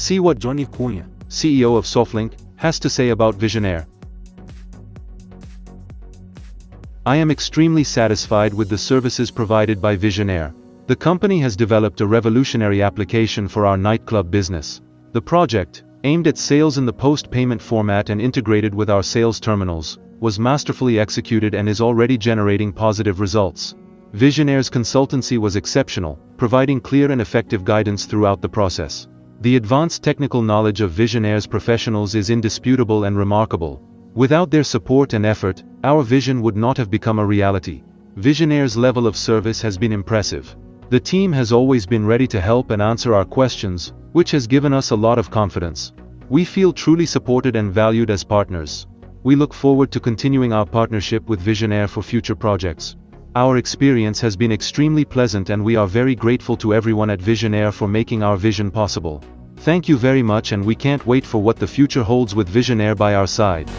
see what Jhoni Cunha, CEO of Soflinc, has to say about Visionnaire. I am extremely satisfied with the services provided by Visionnaire. The company has developed a revolutionary application for our nightclub business. The project, aimed at sales in the post-payment format and integrated with our sales terminals, was masterfully executed and is already generating positive results. Visionaire's consultancy was exceptional, providing clear and effective guidance throughout the process. The advanced technical knowledge of Visionaire's professionals is indisputable and remarkable. Without their support and effort, our vision would not have become a reality. Visionaire's level of service has been impressive. The team has always been ready to help and answer our questions, which has given us a lot of confidence. We feel truly supported and valued as partners. We look forward to continuing our partnership with Visionnaire for future projects. Our experience has been extremely pleasant and we are very grateful to everyone at Visionnaire for making our vision possible. Thank you very much and we can't wait for what the future holds with Visionnaire by our side.